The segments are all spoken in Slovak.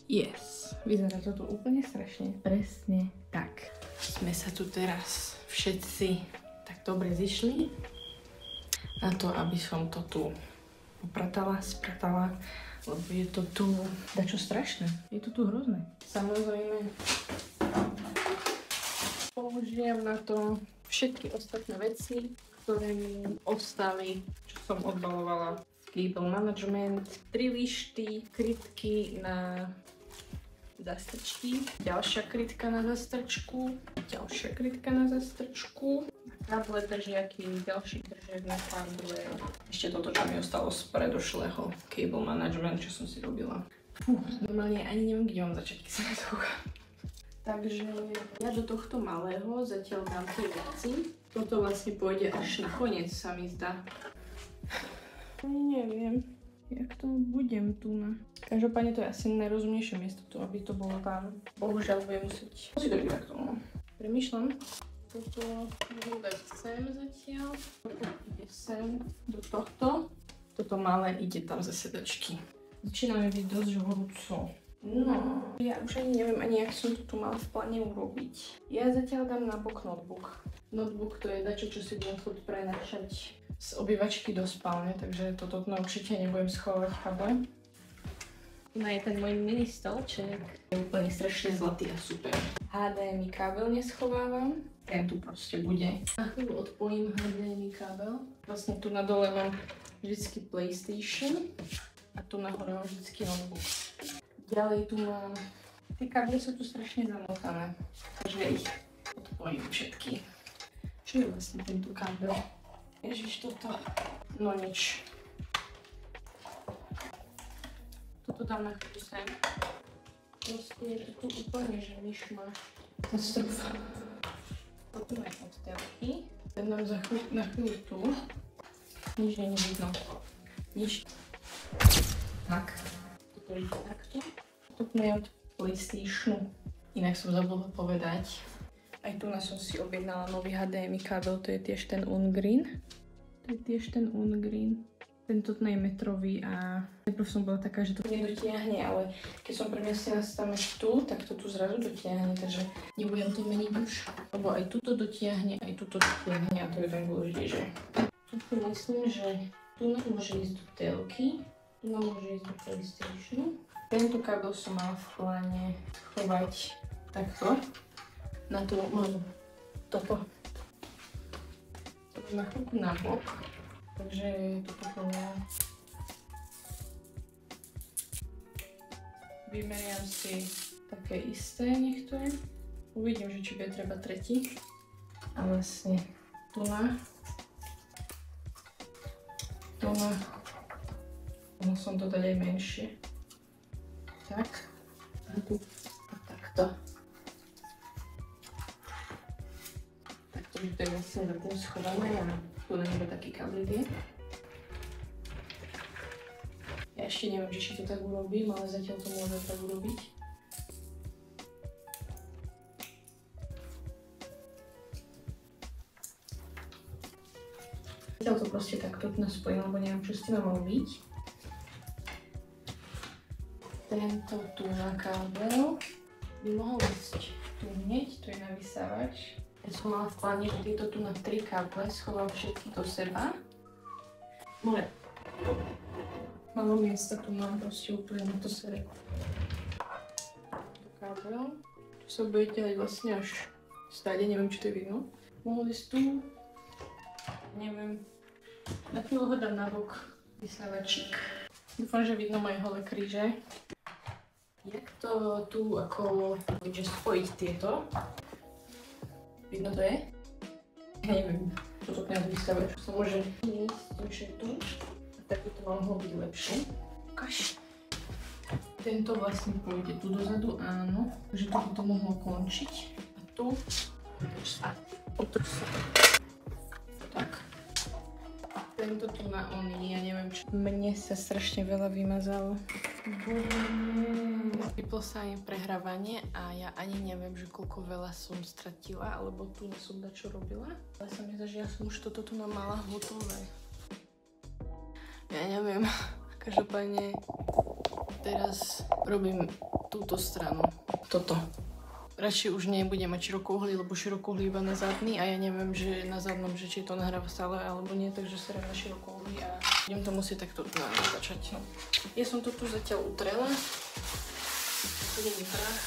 Yes, vyzerá to tu úplne strašne. Presne tak. Sme sa tu teraz všetci tak dobre zišli na to, aby som to tu popratala, spratala, lebo je to tu dačo strašné. Je to tu hrozné. Samozrejme, použijem na to všetky ostatné veci, ktoré mi ostali, čo som odbalovala. Cable management, 3 lišty, krytky na zastrčky, ďalšia krytka na zastrčku, ďalšia krytka na zastrčku, káble držiaky, ďalší držiak na káble. Ešte toto, čo mi ostalo z predošlého cable management, čo som si robila. Normálne ani neviem, kde mám začať, keď sa mi to Takže ja do tohto malého zatiaľ dám tie veci. Toto vlastne pôjde až na koniec, sa mi zdá. Ani neviem, jak to budem tu na. Každopádne to je asi najrozumnejšie miesto, to, aby to bolo tam. Bohužiaľ budem musieť si to byť takto. Premýšľam. Toto budem dať sem zatiaľ. Toto ide sem do tohto. Toto malé ide tam za sedačky. Začína mi byť dosť horúco. No, ja už ani neviem, jak som to tu mala v pláne urobiť. Ja zatiaľ dám na bok notebook. Notebook to je dačo, čo si budem chodiť prenašať z obývačky do spálne, takže toto určite nebudem schovať káble. Tu je ten môj mini stolček. Je úplne strašne zlatý a super. HDMI kábel neschovávam. Ten tu proste bude. Na chvíľu odpojím HDMI kábel. Vlastne tu na dole mám vždycky PlayStation a tu nahore mám vždycky notebook. Ďalej tu mám... Tie káble sú tu strašne zamotané, takže ich odpojím všetky. Čo je vlastne tento kábel? Ježiš, toto... No nič. Toto dám na chvíľu sem. Proste je to tu úplne, že myšma. Zastrúf. Toto má odtelky. Ten dám na chvíľu tu. Nič nie je vidno. Nič. Tak. Toto ide takto. Toto je od PlayStationu. Inak som zabudla povedať. Aj tu som si objednala nový HDMI kábel, to je tiež ten Ungreen. Tento je metrový a najprv som bola taká, že to nedotiahne, ale keď som premiestnila tam tu, tak to tu zrazu dotiahne, takže nebudem to meniť už. Lebo aj tuto dotiahne, aj tuto dotiahne a to je tak dôležité, že tu si myslím, že tu nám môže ísť do telky, tu nám môže ísť do PlayStationu. Tento kábel som mala v pláne schovať takto. Na to mám toto na chvíľku na bok, takže toto poviem. Vymeriam si také isté niektoré. Uvidím, že či bude treba tretí. A vlastne tu na. Mohol som to dať aj menšie. Tak. A tu. A takto. Takže to je vlastne za tým schované a tu na nebe taký kablik je. Ja ešte neviem, či to tak urobím, ale zatiaľ to môžem tak urobiť. Zatiaľ to proste takto naspojím, lebo neviem, čo s tým mám byť. Tento tu na kábel by mohol ísť tu hneď, to je na vysávač. Ja som mala v pláne, že tieto tu na 3 káble schovám všetky do seba. More. Malo miesta tu mám proste úplne na to sere. Kábel. Tu sa budete aj vlastne až stáde, neviem, či to je vidno. Mohol ísť tu. Neviem. Na chvíľu ho dám na bok vysávačík. Dúfam, že vidno moje holé kríže. Jak to tu ako spojiť tieto? Vidno to je? Ja neviem, toto kňaz vystavať, čo sa môže ísť tu. A tak by to mohlo byť lepšie. Ukáž. Tento vlastne pôjde tu dozadu, áno. Takže tu by to mohlo končiť. A tu. Otoč sa. Tak. Tento tu na oný, ja neviem čo. Mne sa strašne veľa vymazalo. Vyplo sa im prehrávanie a ja ani neviem, že koľko veľa som stratila, alebo tu som dačo robila. Ale sa mi zdá, že ja som už toto tu mala hotové. Ja neviem, každopádne teraz robím túto stranu. Toto. Radšej už nebudem mať širokouhlý, lebo širokouhlý iba na zadný a ja neviem, že na zadnom, že či to nahráva stále alebo nie, takže sa na širokouhlý a budem to musieť takto natáčať. No. Ja som to tu zatiaľ utrela. To nie je prach.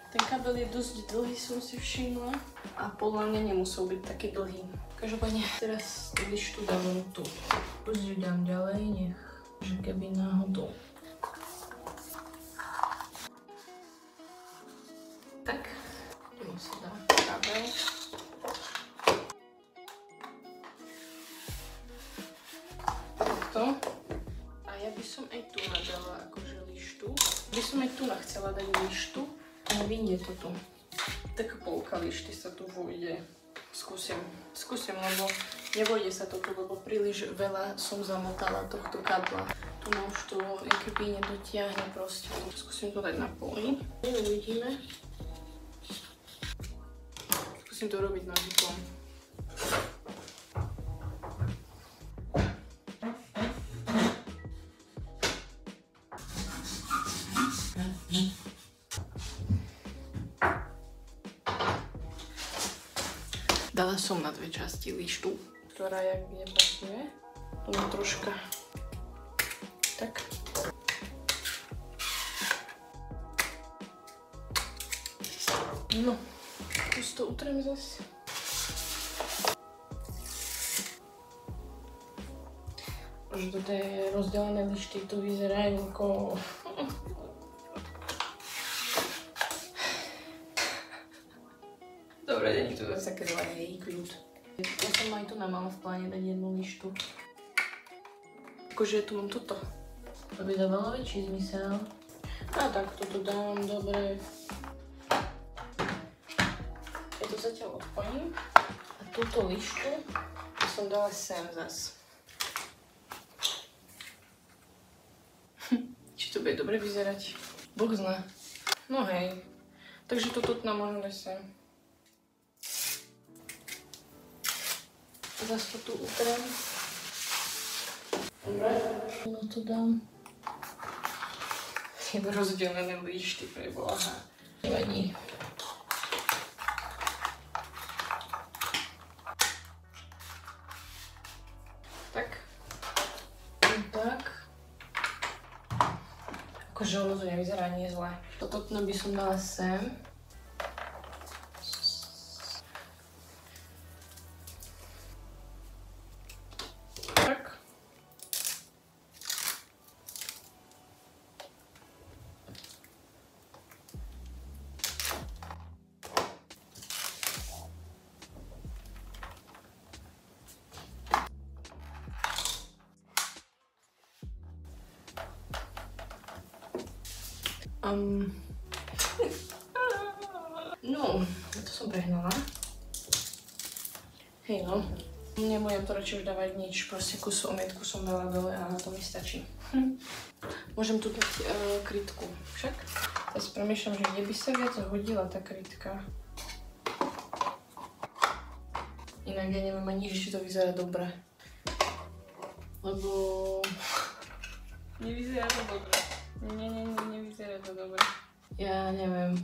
Ten kabel je dosť dlhý, som si všimla. A podľa mňa nemusel byť taký dlhý. Každopádne teraz lištu dávam tu. Plus ju dám ďalej, nech, že keby náhodou. Tak, tu sa dá kabel. Takto. A ja by som aj tu nadala akože lištu. By som aj tu chcela dať lištu, ale vyjde to tu. Taká polka lišty sa tu vojde. Skúsim, lebo nevojde sa to tu, lebo príliš veľa som zamotala tohto kabla. Tu ma už to keby nedotiahne proste. Skúsim to dať na poli. Uvidíme. Skúsim to robiť nožikom. Dala som na dve časti lištu, ktorá jak nepasuje. Tu mám troška tak. No, už to utriem zase. Už to je rozdelené lišty, to vyzerajú ako... Dobre, nie je to zase také zlé, hej, kľud. Ja som aj tu mala v pláne dať jednu lištu. Akože tu mám toto. To by dávalo väčší zmysel. A tak toto dám, dobre. Ja to zatiaľ odpojím. A túto lištu som dala sem zas. Či to bude dobre vyzerať? Boh zná. No hej. Takže toto nám môžem dať sem. Zas to tu utrem. Dobre. No to dám. Je rozdelené lišty, preboha. Nevadí. Tak. Tak. Akože ono to nevyzerá nie zle. Toto by som dala sem. No, to som prehnala. Hej no, nebudem to radšej už dávať nič, proste kus omietku som dala dole a to mi stačí. Môžem tu dať krytku však. Teraz premýšľam, že kde by sa viac hodila tá krytka. Inak ja neviem ani, či to vyzerá dobre. Lebo... nevyzerá to dobre. Nevyzerá to dobre. Ja neviem.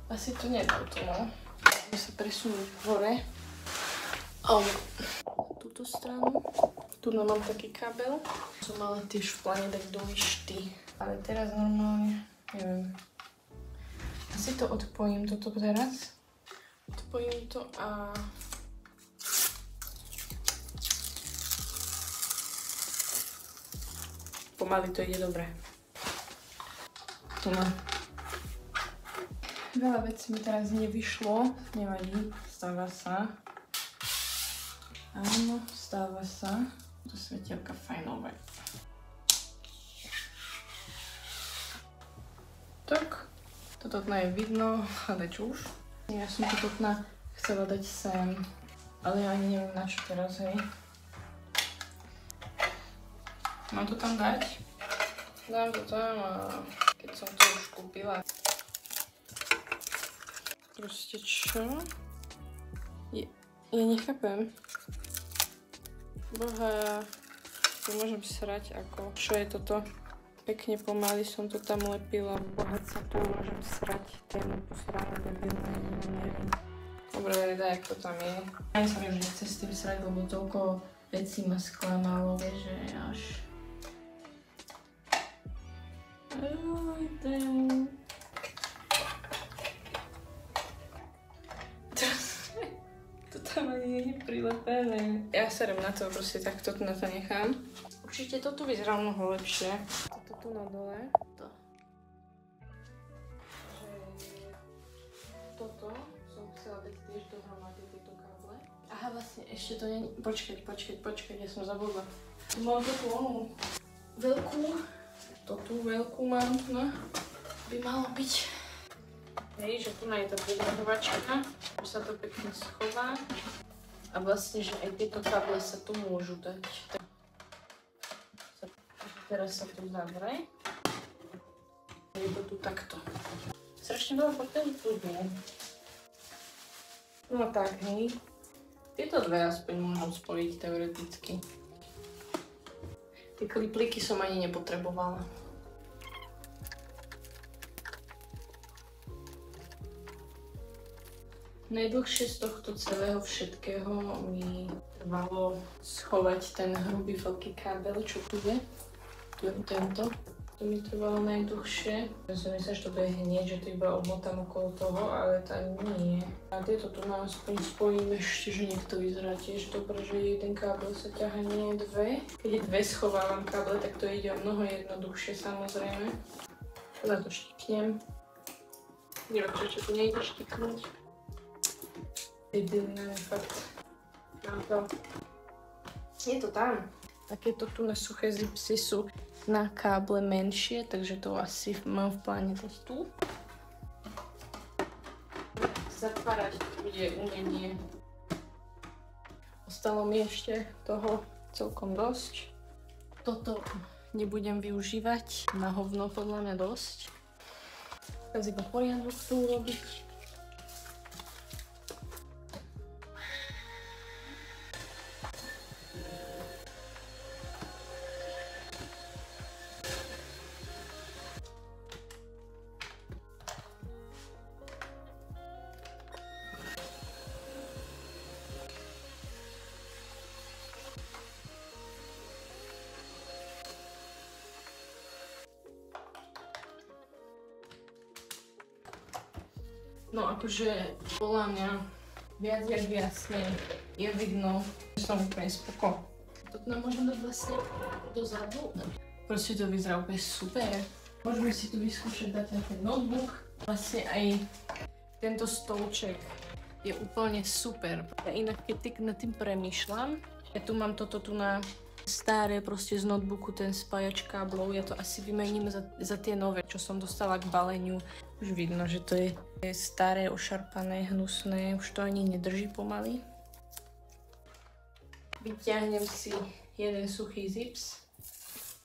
Asi to nedám to, no. Musím sa presunúť hore. Túto stranu. Tu mám taký kabel. Som mala tiež v pláne dať do lišty. Ale teraz normálne, neviem. Asi to odpojím toto teraz. Odpojím to a... pomaly to ide dobre. Tu mám. Veľa vecí mi teraz nevyšlo, nevadí, stáva sa. Áno, stáva sa. To svetielka fajnové. Tak, toto je vidno, ale čo už? Ja som toto chcela dať sem, ale ja ani neviem na čo teraz, hej. Mám to tam dať? Dám to tam a keď som to už kúpila. Proste čo? Ja nechápem. Boha. Tu môžem srať ako, čo je toto? Pekne pomaly som to tam lepila. Bohať sa tu môžem srať tému posrané debilné, neviem. Dobre, daj, ako to tam je. Ja sa mi už nechce s tým srať, lebo toľko vecí ma sklamalo, vieš, že až... To tam ani nie je prilepené. Ja serem na to, proste takto na to nechám. Určite toto vyzerá mnoho lepšie. Toto tu na dole. Toto som chcela dať tiež dohromady tieto káble. Aha, vlastne ešte to nie... Počkať, ja som zabudla. Tu mám takú onú veľkú. Toto veľkú mám, no. By malo byť. Hej, že tu je tá predvahovačka, že sa to pekne schová. A vlastne, že aj tieto káble sa tu môžu dať. Teraz sa tu zavre. Je to tu takto. Strašne veľa papieru tu je. No tak, hej. Tieto dve aspoň môžem spojiť teoreticky. Tie kliplíky som ani nepotrebovala. Najdlhšie z tohto celého všetkého mi trvalo schovať ten hrubý veľký kábel, čo tu je. Tu je tento. To mi trvalo najdlhšie. Ja som myslela, že to bude hneď, že to iba obmotám okolo toho, ale to nie. A tieto tu mám aspoň spojím ešte, že nech to vyzerá tiež dobre, že jeden kábel sa ťaha, nie dve. Keď dve schovávam káble, tak to ide o mnoho jednoduchšie samozrejme. Za to štiknem. Neviem, prečo tu nejde štiknúť. Debilné, fakt. Mám to. Je to tam. Takéto tu na suché zipsy sú na káble menšie, takže to asi mám v pláne dať tu. Zatvárať to bude umenie. Ostalo mi ešte toho celkom dosť. Toto nebudem využívať, na hovno podľa mňa dosť. Teraz iba poriadok tu urobiť. No akože podľa mňa viac jak jasne je vidno, že som úplne spoko. Toto nám môžem dať vlastne dozadu. Proste to vyzerá úplne super. Môžeme si tu vyskúšať dať na ten notebook. Vlastne aj tento stolček je úplne super. Ja inak keď nad tým premýšľam, ja tu mám toto tu na staré proste z notebooku, ten spájač káblov, ja to asi vymením za tie nové, čo som dostala k baleniu. Už vidno, že to je staré, ošarpané, hnusné, už to ani nedrží pomaly. Vyťahnem si jeden suchý zips,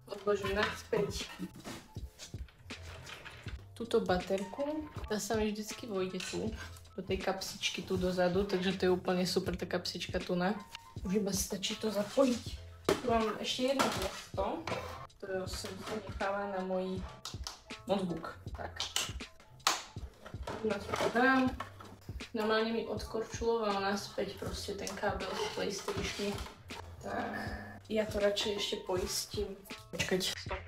odložím naspäť túto baterku, tá sa mi vždycky vojde tu, do tej kapsičky tu dozadu, takže to je úplne super tá kapsička tu na. Už iba stačí to zapojiť. Tu mám ešte jedno miesto, ktoré som nechala na môj notebook. Tak. Tu nás podám. Normálne mi odkorčuloval naspäť proste ten kábel z PlayStationu. Tak. Ja to radšej ešte poistím. Počkať, stop.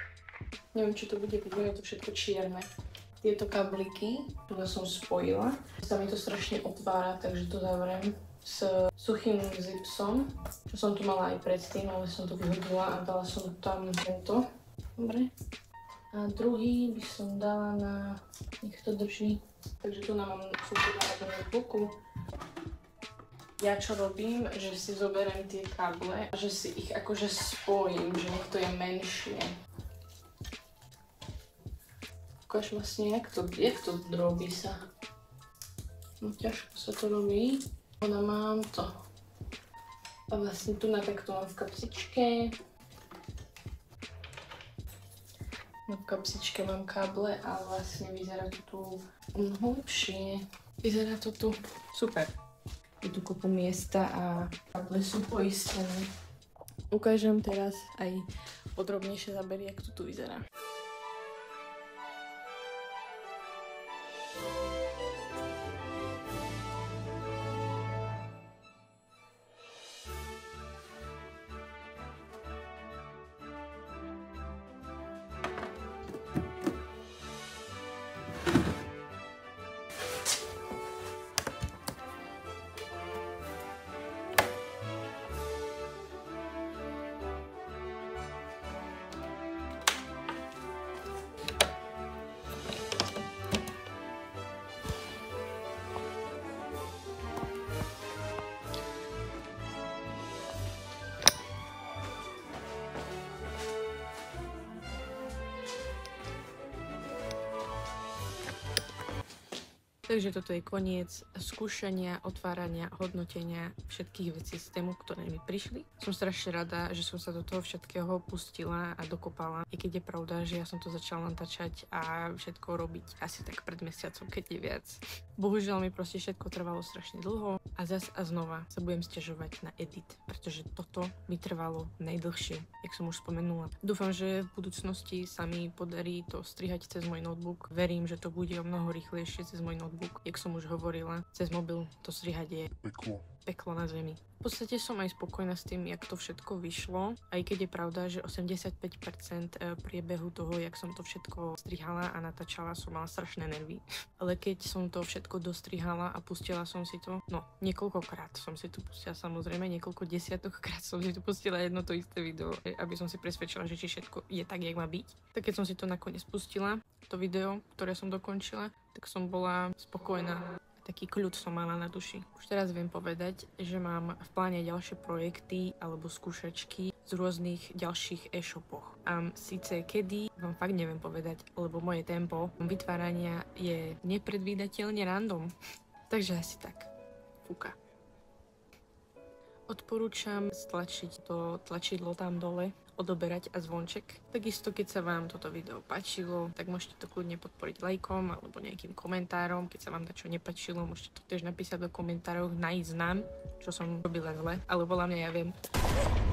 Neviem, čo to bude, vidím, je to všetko čierne. Tieto kabliky, ktoré som spojila, sa mi to strašne otvára, takže to zavriem s suchým zipsom, čo som tu mala aj predtým, ale som to vyhodila a dala som tam tento. Dobre. A druhý by som dala na... nech to drží. Takže tu mám super na notebooku. Ja čo robím, že si zoberiem tie káble a že si ich akože spojím, že nech to je menšie. Ukáž vlastne, jak to robí sa. No ťažko sa to robí. Ona mám to. A vlastne tu na takto mám v kapsičke. No v kapsičke mám káble a vlastne vyzerá to tu mnoho lepšie. Vyzerá to tu super. Je tu kopu miesta a káble sú poistené. ukážem teraz aj podrobnejšie zábery, jak to tu vyzerá. Takže toto je koniec skúšania, otvárania, hodnotenia všetkých vecí systému, ktoré mi prišli. Som strašne rada, že som sa do toho všetkého pustila a dokopala. I keď je pravda, že ja som to začala natáčať a všetko robiť asi tak pred mesiacom, keď je viac. Bohužiaľ mi proste všetko trvalo strašne dlho a zas a znova sa budem sťažovať na edit, pretože toto mi trvalo najdlhšie, jak som už spomenula. Dúfam, že v budúcnosti sa mi podarí to strihať cez môj notebook. Verím, že to bude o mnoho rýchlejšie cez môj notebook. Jak som už hovorila, cez mobil to strihať je peklo na zemi. V podstate som aj spokojná s tým, jak to všetko vyšlo, aj keď je pravda, že 85% priebehu toho, jak som to všetko strihala a natáčala, som mala strašné nervy. Ale keď som to všetko dostrihala a pustila som si to, no niekoľkokrát som si to pustila, samozrejme niekoľko desiatokrát som si to pustila jedno to isté video, aby som si presvedčila, že či všetko je tak, jak má byť. Tak keď som si to nakoniec pustila, to video, ktoré som dokončila, tak som bola spokojná. Taký kľud som mala na duši. Už teraz viem povedať, že mám v pláne ďalšie projekty alebo skúšačky z rôznych ďalších e-shopoch. A síce kedy, vám fakt neviem povedať, lebo moje tempo vytvárania je nepredvídateľne random. Takže asi tak. Fúka. Odporúčam stlačiť to tlačidlo tam dole, odoberať a zvonček. Takisto, keď sa vám toto video páčilo, tak môžete to kľudne podporiť lajkom alebo nejakým komentárom. Keď sa vám dačo nepáčilo, môžete to tiež napísať do komentárov, nájsť nám, čo som robila zle, ale podľa mňa ja viem.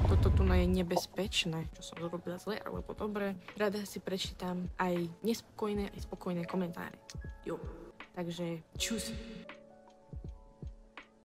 Toto tu je nebezpečné, čo som robila zle alebo dobre. Rada si prečítam aj nespokojné, aj spokojné komentáre. Jo. Takže čus.